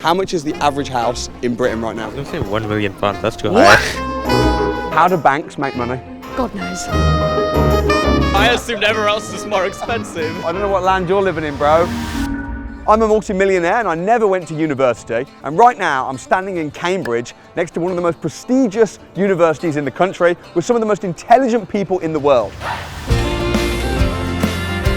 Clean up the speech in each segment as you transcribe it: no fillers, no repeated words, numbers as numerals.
How much is the average house in Britain right now? I was going to say £1 million, that's too high. How do banks make money? God knows. I assumed everywhere else is more expensive. I don't know what land you're living in, bro. I'm a multi-millionaire and I never went to university. And right now I'm standing in Cambridge next to one of the most prestigious universities in the country with some of the most intelligent people in the world.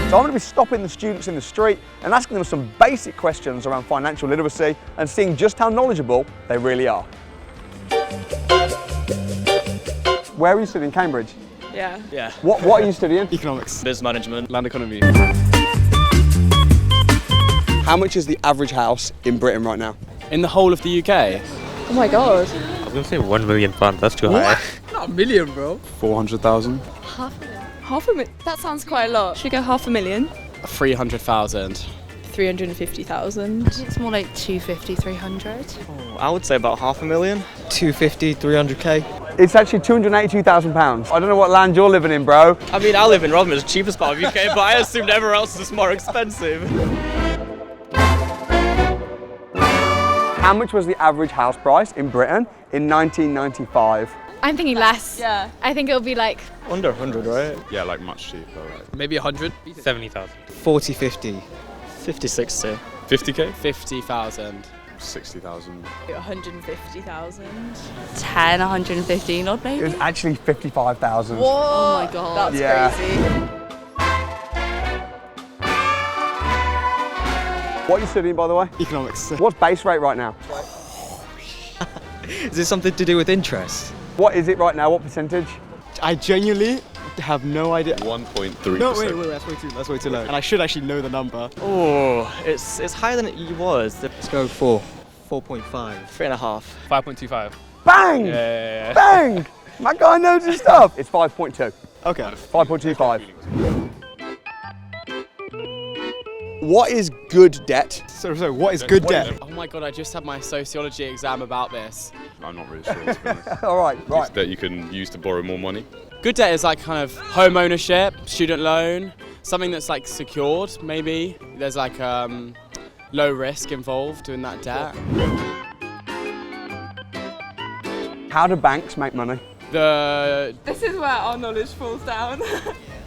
So I'm going to be stopping the students in the street and asking them some basic questions around financial literacy and seeing just how knowledgeable they really are. Where are you studying? Cambridge? Yeah. What are you studying? Economics. Business management. Land economy. How much is the average house in Britain right now? In the whole of the UK? Oh my god. I was going to say £1 million, that's too high. Not a million, bro. 400,000. Half a million? That sounds quite a lot. Should we go 500,000? 300,000. 350,000. It's more like 250, 300. I would say about 500,000. 250, 300k. It's actually £282,000. I don't know what land you're living in, bro. I mean, I live in Rotherham, it's the cheapest part of UK, but I assumed everywhere else is more expensive. How much was the average house price in Britain in 1995? I'm thinking less. Yeah. I think it'll be like Under 100, right? Yeah, like much cheaper. Like Maybe 100? 70,000. 40, 50. 50, 60. 50k? 50,000. 60,000. 150,000. 10, 115 odd It maybe. was actually 55,000. Whoa! Oh my god. That's Yeah. crazy. What are you studying, by the way? Economics. What's base rate right now? Is this something to do with interest? What is it right now? What percentage? I genuinely have no idea. 1.3%. No, wait, that's way too low. And I should actually know the number. Oh, it's higher than it was. Let's go 4.5. 3.5. 5.25. Bang! Yeah. Bang! My guy knows his stuff. It's 5.2. Okay. 5.25. What is good debt? So what is good debt? Oh my god, I just had my sociology exam about this. I'm not really sure, to be honest. All right, It's that you can use to borrow more money. Good debt is like kind of home ownership, student loan, something that's like secured maybe. There's like low risk involved in that debt. How do banks make money? This is where our knowledge falls down.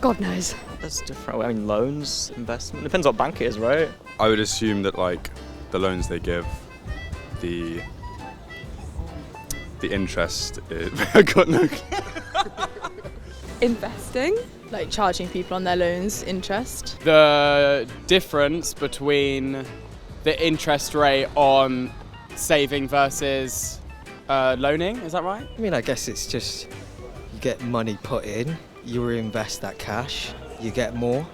God knows. That's different. I mean, loans, investment, depends what bank it is, right? I would assume that like the loans they give, the interest is, I got no. Investing? Like charging people on their loans interest. The difference between the interest rate on saving versus loaning, is that right? I mean, I guess it's just you get money put in, you reinvest that cash, you get more,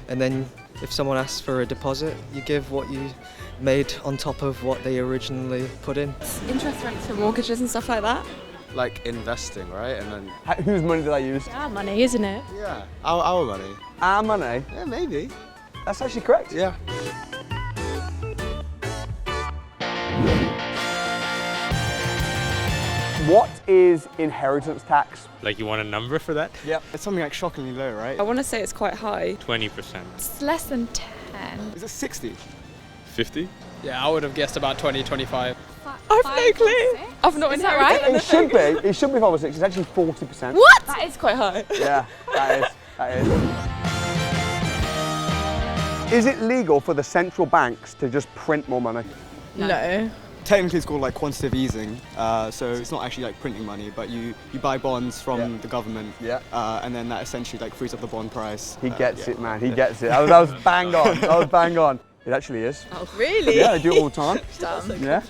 and then if someone asks for a deposit, you give what you made on top of what they originally put in. Interest rates for mortgages and stuff like that. Like investing, right? And then, Whose money do they use? Our money, isn't it? yeah, our money. Our money. Yeah, maybe. That's actually correct. Yeah. What is inheritance tax? Like, you want a number for that? Yep. It's something like shockingly low, right? I want to say it's quite high. 20%. It's less than 10. Is it 60? 50? Yeah, I would have guessed about 20, 25. I've no clue. I've not Is that inherited right? It should anything. be. It should be 5 or 6. It's actually 40%. What? That is quite high. Yeah, that is. Is it legal for the central banks to just print more money? No. Technically it's called like quantitative easing, so it's not actually like printing money, but you buy bonds from the government, and then that essentially like frees up the bond price. He gets it, man. He gets it. That was bang on. That was bang on. It actually is. Oh, really? Yeah, they do it all the time. Damn. Yeah.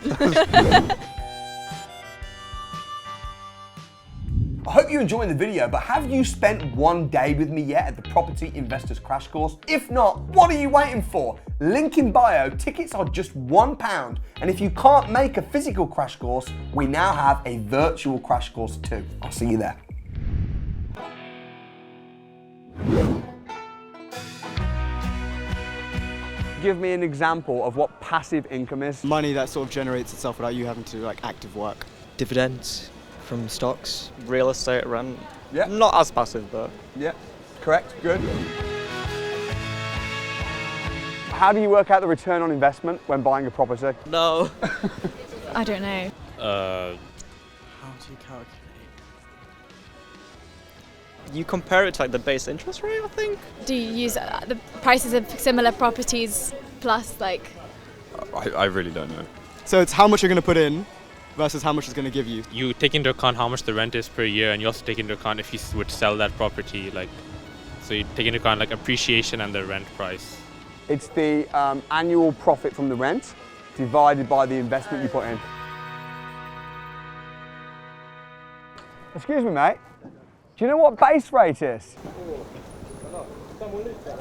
I hope you're enjoying the video, but have you spent one day with me yet at the Property Investors Crash Course? If not, what are you waiting for? Link in bio, tickets are just £1, and if you can't make a physical crash course, we now have a virtual crash course too. I'll see you there. Give me an example of what passive income is. Money that sort of generates itself without you having to like active work. Dividends from stocks. Real estate, rent. Yeah. Not as passive, but. Yeah, correct, good. How do you work out the return on investment when buying a property? No. I don't know. Uh, How do you calculate? You compare it to like the base interest rate, I think. Do you use the prices of similar properties plus like? I really don't know. So it's how much you're going to put in versus how much it's going to give you. you take into account how much the rent is per year, and you also take into account if you would sell that property, like, so you take into account like appreciation and the rent price. It's the annual profit from the rent divided by the investment you put in. Excuse me, mate. Do you know what base rate is?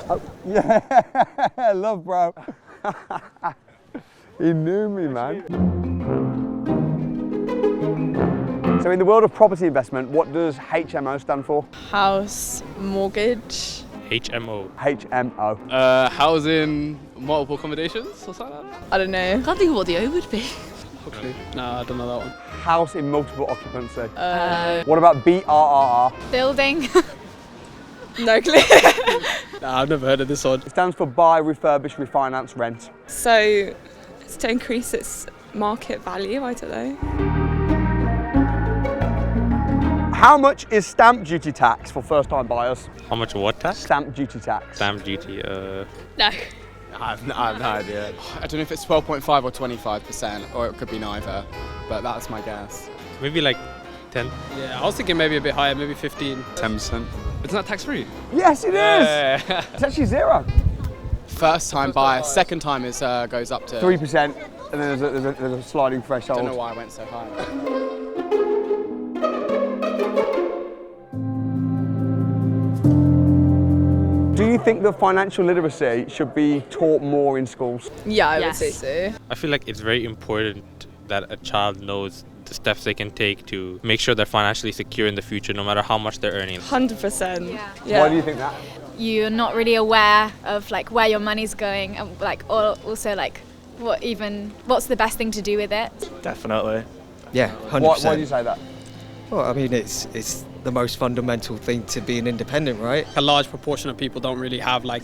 Oh, yeah, love, bro. He knew me, man. So in the world of property investment, what does HMO stand for? House, mortgage. HMO. HMO. Housing, multiple accommodations or something like that? I don't know. Can't think of what the O would be. No, I don't know that one. House in multiple occupancy. What about BRRR? Building. No clue. Nah, I've never heard of this one. It stands for buy, refurbish, refinance, rent. So it's to increase its market value. I don't know. How much is stamp duty tax for first-time buyers? How much what tax? Stamp duty tax. Stamp duty. No. I have no idea. I don't know if it's 12.5 or 25%, or it could be neither, but that's my guess. Maybe like 10. Yeah, I was thinking maybe a bit higher, maybe 15. 10%. It's not tax free. Yes, it is. It's actually 0. First time buyer, second time is goes up to 3%, and then there's a sliding threshold. I don't know why I went so high. Do you think that financial literacy should be taught more in schools? Yeah, I would Yes. say so. I feel like it's very important that a child knows the steps they can take to make sure they're financially secure in the future, no matter how much they're earning. 100%. Yeah. Why do you think that? You're not really aware of like where your money's going and like or also like what's the best thing to do with it. Definitely. Yeah, 100%. Why do you say that? Well, I mean, it's the most fundamental thing to being independent, right? A large proportion of people don't really have like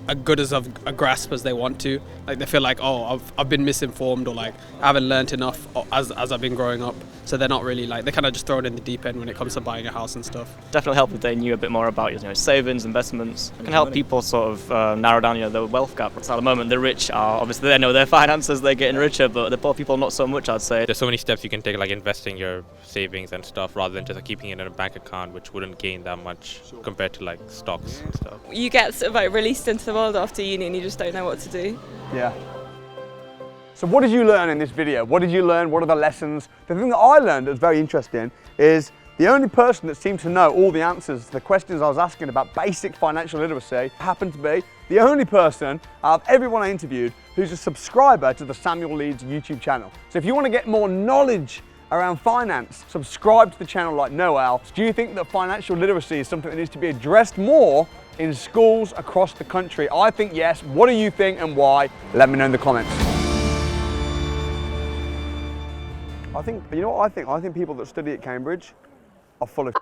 a good as of a grasp as they want to. Like they feel like, oh, I've been misinformed, or like I haven't learnt enough as I've been growing up. So they're not really like, they're kind of just thrown in the deep end when it comes to buying a house and stuff. Definitely help if they knew a bit more about savings, investments. It can help people sort of narrow down the wealth gap. So at the moment, the rich are obviously they know their finances, they're getting richer, but the poor people not so much, I'd say. There's so many steps you can take, like investing your savings and stuff, rather than just keeping it in a bank account, which wouldn't gain that much compared to like stocks and stuff. You get sort of like released into the world after uni and you just don't know what to do. Yeah. So what did you learn in this video? What did you learn? What are the lessons? The thing that I learned that was very interesting is the only person that seemed to know all the answers to the questions I was asking about basic financial literacy happened to be the only person out of everyone I interviewed who's a subscriber to the Samuel Leeds YouTube channel. So if you want to get more knowledge around finance, subscribe to the channel like Noel. Do you think that financial literacy is something that needs to be addressed more in schools across the country? I think yes. What do you think and why? Let me know in the comments. I think, you know what I think? I think people that study at Cambridge are full of